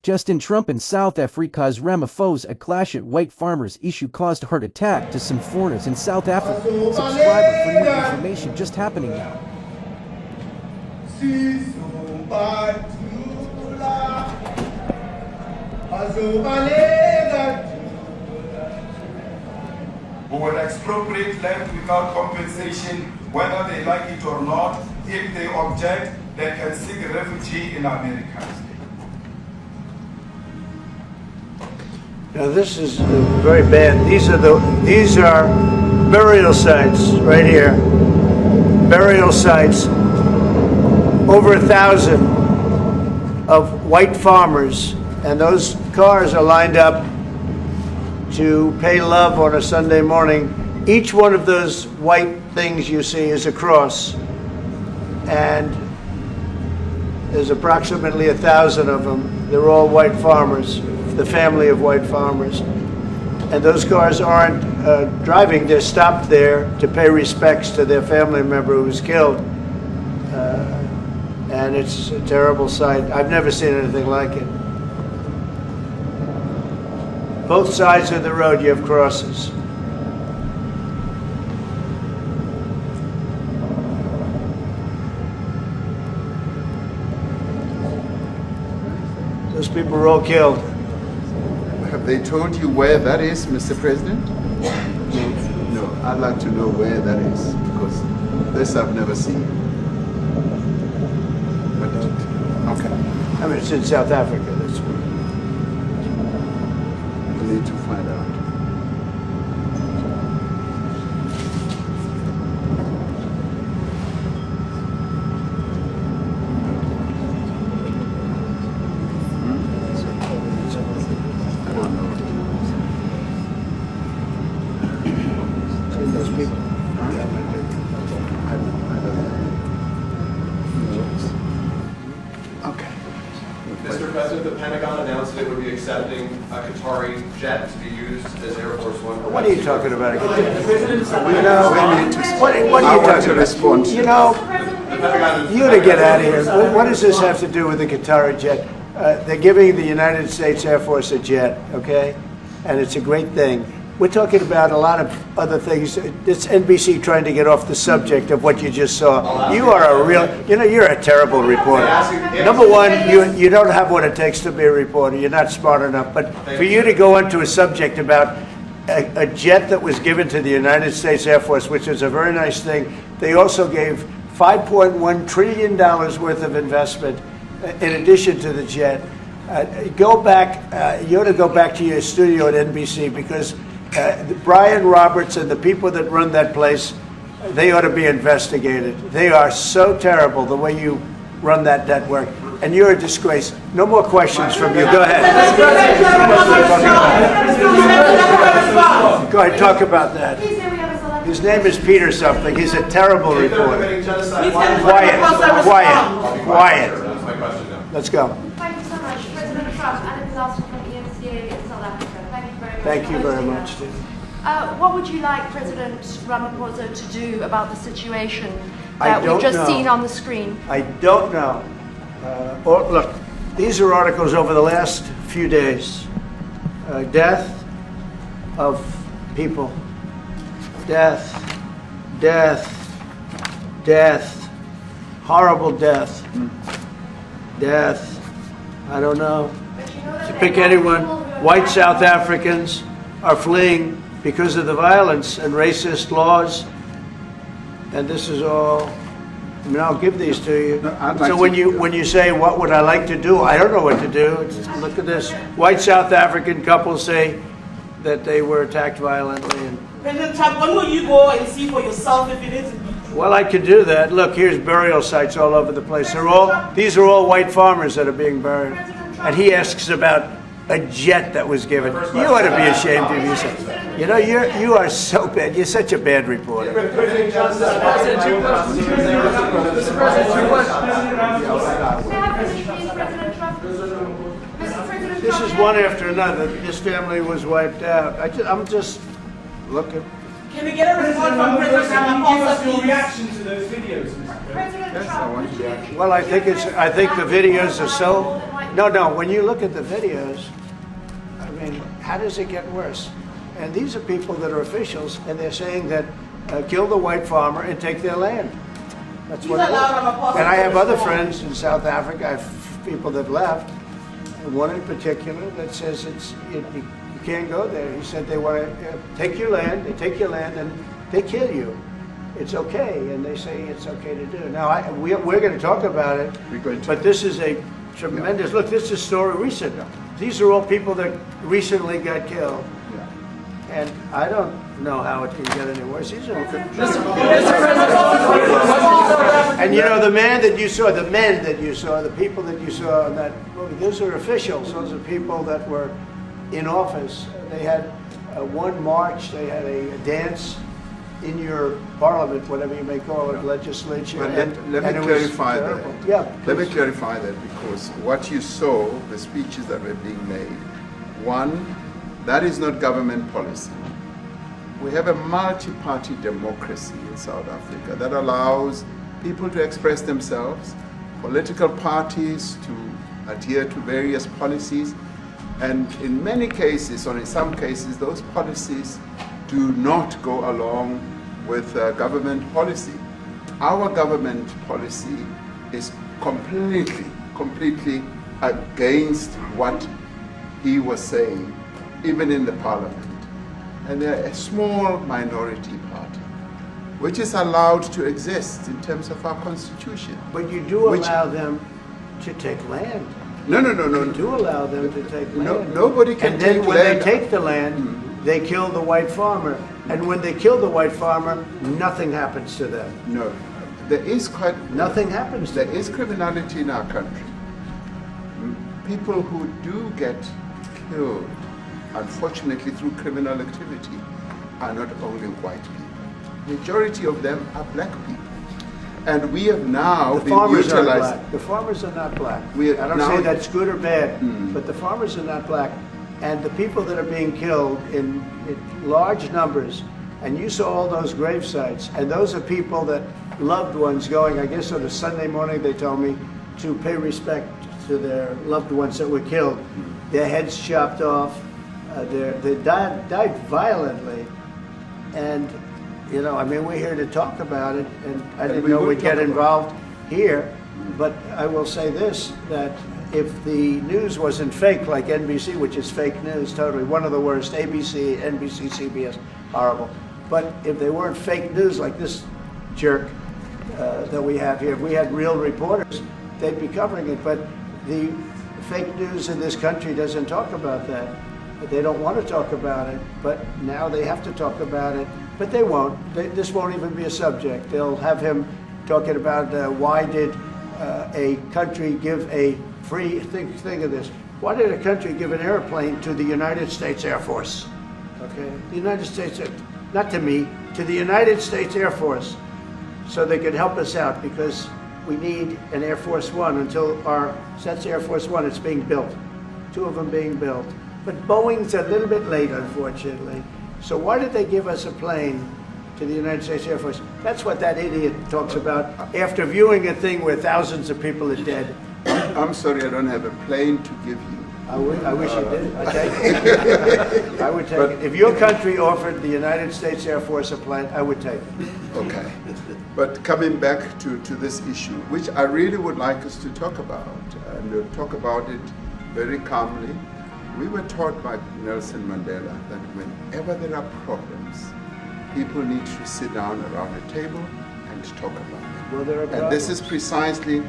Justin Trump in South Africa's Ramaphosa, a clash at white farmers issue caused a heart attack to some foreigners in South Africa. Subscriber for new information just happening now. Who will expropriate land without compensation, whether they like it or not. If they object, they can seek refugee in America. Now this is very bad. These are burial sites right here. Burial sites. Over 1,000 of white farmers, and those cars are lined up to pay love on a Sunday morning. Each one of those white things you see is a cross, and there's approximately 1,000 of them. They're all white farmers, the family of white farmers. And those cars aren't driving, they're stopped there to pay respects to their family member who was killed. And it's a terrible sight. I've never seen anything like it. Both sides of the road, you have crosses. Those people were all killed. Have they told you where that is, Mr. President? No, I'd like to know where that is, because this I've never seen. But, okay. I mean, it's in South Africa. That's what We need to find out. I don't know. those people. Okay. Mr. President, the Pentagon announced that it would be accepting a Qatari jet to be used as Air Force One. What are you talking about? What are you talking about? You know, you to get out of here. What does this have to do with the Qatari jet? They're giving the United States Air Force a jet, okay? And it's a great thing. We're talking about a lot of other things. It's NBC trying to get off the subject of what you just saw. You are a real, you're a terrible reporter. Number one, you don't have what it takes to be a reporter. You're not smart enough. But for you to go into a subject about a jet that was given to the United States Air Force, which is a very nice thing, they also gave $5.1 trillion worth of investment in addition to the jet. Go back, you ought to go back to your studio at NBC, because Brian Roberts and the people that run that place, they ought to be investigated. They are so terrible the way you run that network, and you're a disgrace. No more questions from you. Go ahead. Go ahead, talk about that. His name is Peter something. He's a terrible reporter. Quiet. Let's go. Thank you so much. President Trump and a disaster from EMCA in South Africa. Thank you very much. Thank you very much, Steve. What would you like President Ramaphosa to do about the situation that we've just seen on the screen? I don't know. Look, these are articles over the last few days. Death of people. Death. Horrible death. Death. I don't know. To pick anyone, white South Africans are fleeing because of the violence and racist laws. And this is all, I mean, I'll give these to you. So when you say, what would I like to do? I don't know what to do. Look at this. White South African couples say that they were attacked violently. And, President Trump, when will you go and see for yourself if it is? well, I could do that. Look, here's burial sites all over the place. These are all white farmers that are being buried. And he asks about a jet that was given. You ought to be ashamed of yourself. You are so bad. You're such a bad reporter. This is one after another. This family was wiped out. I'm just looking. Can we get a report from President Ramaphosa, please? Reaction to those videos, Mr. President. President Trump, would you... Well, I think the videos are so. No, when you look at the videos, I mean, how does it get worse? And these are people that are officials, and they're saying that kill the white farmer and take their land. That's what it was. And I have other friends in South Africa, I have people that left, and one in particular that says you can't go there. He said they want to take your land, they take your land, and they kill you. It's okay, and they say it's okay to do. Now, we're going to talk about it, but this is a tremendous, look, this is a story recent. These are all people that recently got killed. And I don't know how it can get any worse. These are and you know, the men that you saw, the people that you saw in that movie, those are officials. Those are people that were in office. They had one march, they had a dance in your parliament, whatever you may call it, legislature. But let me clarify that. Yeah, let me clarify that, because what you saw, the speeches that were being made, one, that is not government policy. We have a multi-party democracy in South Africa that allows people to express themselves, political parties to adhere to various policies, and in many cases, or in some cases, those policies do not go along with government policy. Our government policy is completely against what he was saying, even in the parliament. And they're a small minority party, which is allowed to exist in terms of our constitution. But you do allow them to take land. No. You do allow them to take land. Nobody can take land. And then when they take the land, they kill the white farmer. And when they kill the white farmer, nothing happens to them. No. There is nothing happens to them. There is criminality in our country. People who do get killed, unfortunately, through criminal activity, are not only white people. Majority of them are black people. And we have now the farmers are black. The farmers are not black. I don't say that's good or bad, but the farmers are not black. And the people that are being killed in large numbers, and you saw all those grave sites, and those are people that loved ones going, I guess on a Sunday morning, they told me, to pay respect to their loved ones that were killed. Their heads chopped off. They died violently. And, you know, I mean, we're here to talk about it, and I didn't know we'd get involved here. But I will say this, that if the news wasn't fake, like NBC, which is fake news, totally, one of the worst, ABC, NBC, CBS, horrible. But if they weren't fake news like this jerk that we have here, if we had real reporters, they'd be covering it. But the fake news in this country doesn't talk about that. They don't want to talk about it, but now they have to talk about it. But they won't. This won't even be a subject. They'll have him talking about why did a country give a free, think of this, why did a country give an airplane to the United States Air Force? Okay, the United States, not to me, to the United States Air Force, so they could help us out, because we need an Air Force One until that's Air Force One, it's being built. 2 of them being built. But Boeing's a little bit late, unfortunately. So why did they give us a plane to the United States Air Force? That's what that idiot talks about after viewing a thing where thousands of people are dead. I'm sorry, I don't have a plane to give you. I wish you did. I'd take it. I would take it. If your country offered the United States Air Force a plane, I would take it. Okay. But coming back to this issue, which I really would like us to talk about, and talk about it very calmly. We were taught by Nelson Mandela that whenever there are problems, people need to sit down around a table and talk about it. Well, there are problems. And this is precisely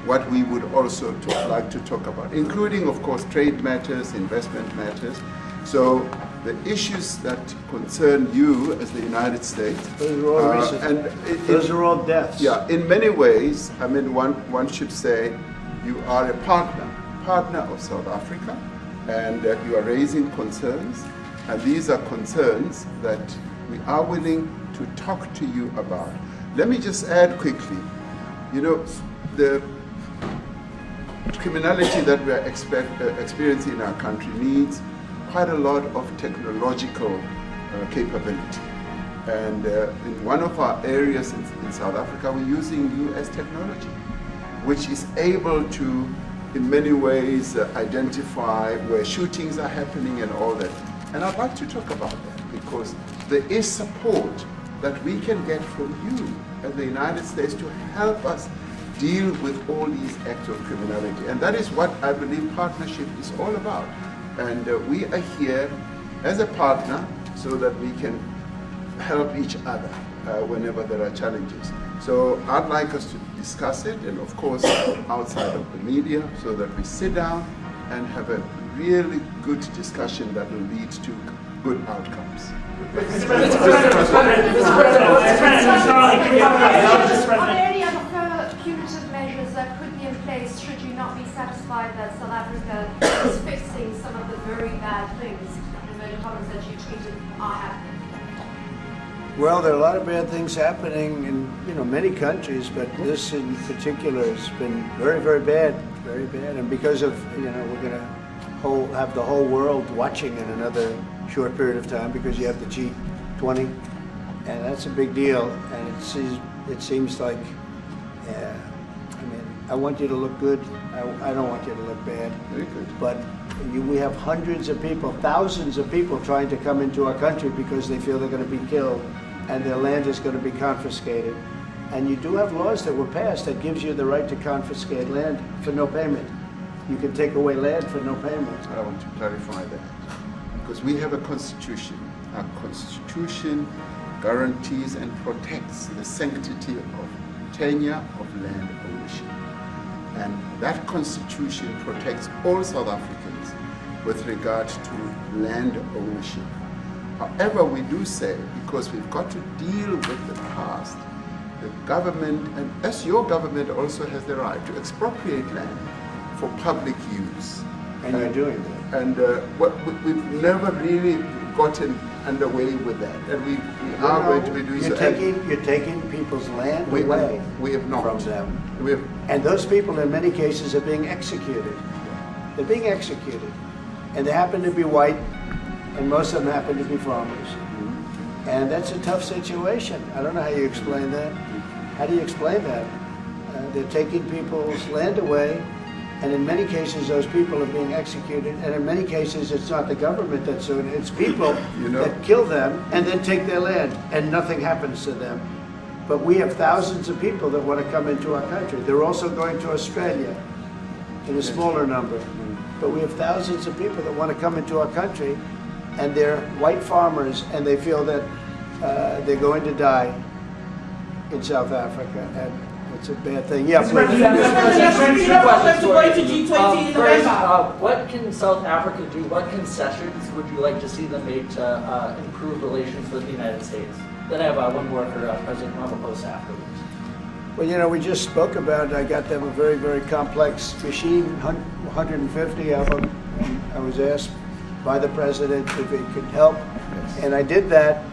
what we would also like to talk about, including, of course, trade matters, investment matters. So the issues that concern you as the United States. Those are all recent. Those are all deaths. Yeah, in many ways, I mean, one should say you are a partner of South Africa, and you are raising concerns, and these are concerns that we are willing to talk to you about. Let me just add quickly, you know, the criminality that we are experiencing in our country needs quite a lot of technological capability. And in one of our areas in South Africa, we're using US technology, which is able to in many ways identify where shootings are happening and all that. And I'd like to talk about that because there is support that we can get from you as the United States to help us deal with all these acts of criminality. And that is what I believe partnership is all about. And we are here as a partner so that we can help each other whenever there are challenges. So I'd like us to discuss it, and of course outside of the media, so that we sit down and have a really good discussion that will lead to good outcomes. Are there any other punitive measures that could be in place should you not be satisfied that South Africa is fixing some of the very bad things, inverted commas, that you tweeted are happening? Well, there are a lot of bad things happening in many countries, but this in particular has been very, very bad, very bad. And because of we're going to have the whole world watching in another short period of time because you have the G20, and that's a big deal. And it seems like, I want you to look good. I don't want you to look bad. Very good. But we have hundreds of people, thousands of people trying to come into our country because they feel they're going to be killed and their land is going to be confiscated. And you do have laws that were passed that gives you the right to confiscate land for no payment. You can take away land for no payment. I want to clarify that because we have a constitution. Our constitution guarantees and protects the sanctity of tenure of land ownership. And that constitution protects all South Africans with regard to land ownership. However, we do say, because we've got to deal with the past, the government, and as your government also has the right to expropriate land for public use. And you're doing that. And we've never really gotten underway with that. And we are going to be doing so. You're taking people's land away we have not. from them. We have, and those people in many cases are being executed. They're being executed. And they happen to be white, and most of them happen to be farmers. And that's a tough situation. I don't know how you explain that. How do you explain that? They're taking people's land away, and in many cases those people are being executed, and in many cases it's not the government that's doing it, it's people that kill them and then take their land, and nothing happens to them. But we have thousands of people that want to come into our country. They're also going to Australia in a smaller number. But we have thousands of people that want to come into our country, and they're white farmers, and they feel that they're going to die in South Africa, and it's a bad thing. Yeah, please. What can South Africa do? What concessions would you like to see them make to improve relations with the United States? Then I have one more for President Ramaphosa afterwards. Well, we just spoke about it. I got them a very, very complex machine, 150 of them. And I was asked by the president if it could help, and I did that.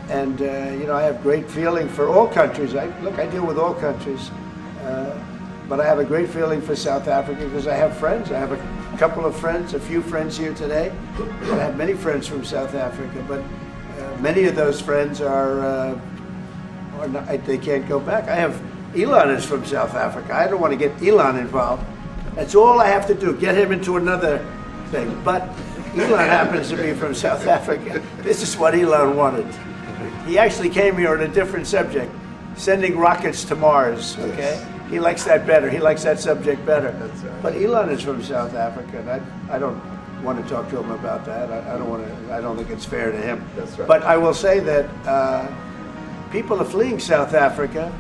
And I have great feeling for all countries. I deal with all countries, but I have a great feeling for South Africa because I have friends. I have a couple of friends, a few friends here today. I have many friends from South Africa, but many of those friends are not, they can't go back. I have Elon is from South Africa. I don't want to get Elon involved. That's all I have to do, get him into another thing. But Elon happens to be from South Africa. This is what Elon wanted. He actually came here on a different subject, sending rockets to Mars, okay? He likes that better. He likes that subject better. That's right. But Elon is from South Africa, and I don't want to talk to him about that. I don't think it's fair to him. That's right. But I will say that people are fleeing South Africa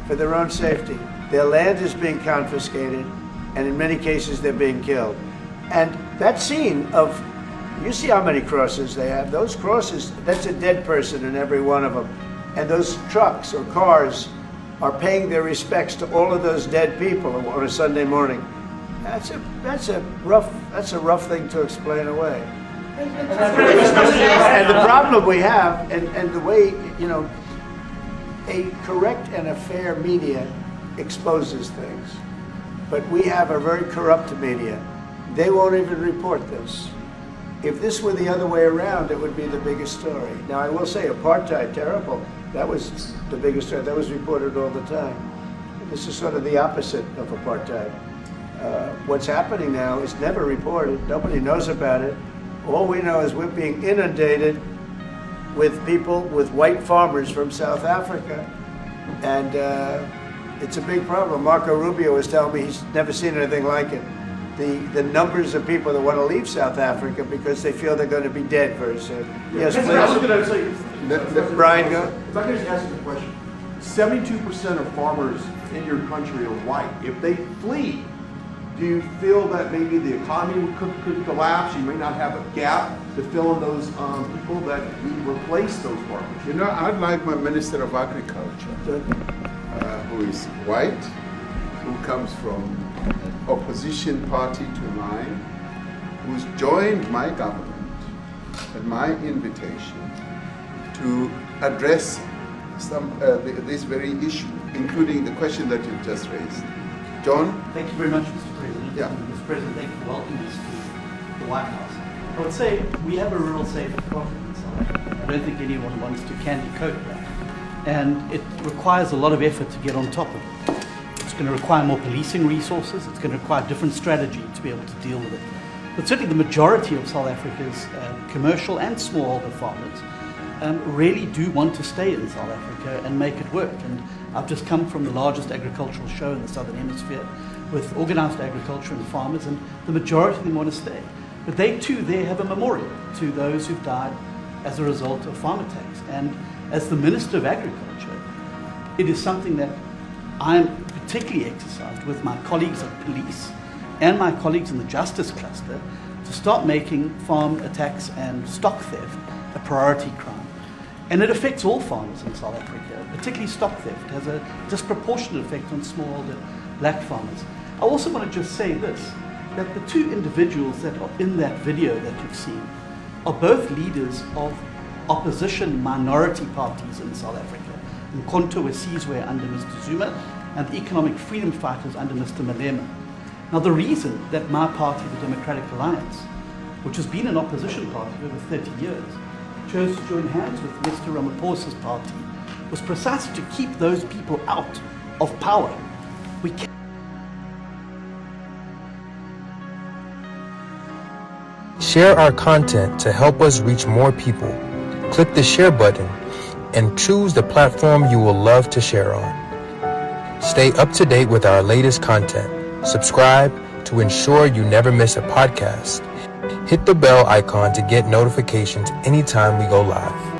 for their own safety. Their land is being confiscated, and in many cases they're being killed. And that scene of, you see how many crosses they have. Those crosses, that's a dead person in every one of them. And those trucks or cars are paying their respects to all of those dead people on a Sunday morning. That's a rough thing to explain away. And the problem we have, and the way, a correct and a fair media exposes things. But we have a very corrupt media. They won't even report this. If this were the other way around, it would be the biggest story. Now, I will say apartheid, terrible. That was the biggest story. That was reported all the time. This is sort of the opposite of apartheid. What's happening now is never reported. Nobody knows about it. All we know is we're being inundated with people, with white farmers from South Africa. And it's a big problem. Marco Rubio was telling me he's never seen anything like it. The numbers of people that want to leave South Africa because they feel they're going to be dead very soon. Yes, I was going to say, Brian, go. if I could just ask you a question. 72% of farmers in your country are white. If they flee, do you feel that maybe the economy could collapse? You may not have a gap to fill in those people that we replace those farmers. You know, I'd like my Minister of Agriculture, who is white, who comes from an opposition party to mine, who's joined my government at my invitation to address this very issue, including the question that you've just raised. John? Thank you very much, Mr. President. Yeah. Mr. President, thank you for welcoming us to the White House. I would say we have a rural safety problem in South Africa. I don't think anyone wants to candy coat that. And it requires a lot of effort to get on top of it. It's going to require more policing resources. It's going to require a different strategy to be able to deal with it. But certainly the majority of South Africa's commercial and smallholder farmers really do want to stay in South Africa and make it work. And I've just come from the largest agricultural show in the Southern Hemisphere with organized agriculture and farmers, and the majority of them want to stay. But they too there have a memorial to those who've died as a result of farm attacks. And as the Minister of Agriculture, it is something that I'm particularly exercised with my colleagues at police and my colleagues in the justice cluster to start making farm attacks and stock theft a priority crime. And it affects all farmers in South Africa, particularly stock theft. It has a disproportionate effect on smallholder black farmers. I also want to just say this, that the two individuals that are in that video that you've seen are both leaders of opposition minority parties in South Africa. Mkhonto Wesizwe under Mr. Zuma and the economic freedom fighters under Mr. Malema. Now the reason that my party, the Democratic Alliance, which has been an opposition party for over 30 years, chose to join hands with Mr. Ramaphosa's party was precisely to keep those people out of power. We can't. Share our content to help us reach more people. Click the share button and choose the platform you will love to share on. Stay up to date with our latest content. Subscribe to ensure you never miss a podcast. Hit the bell icon to get notifications anytime we go live.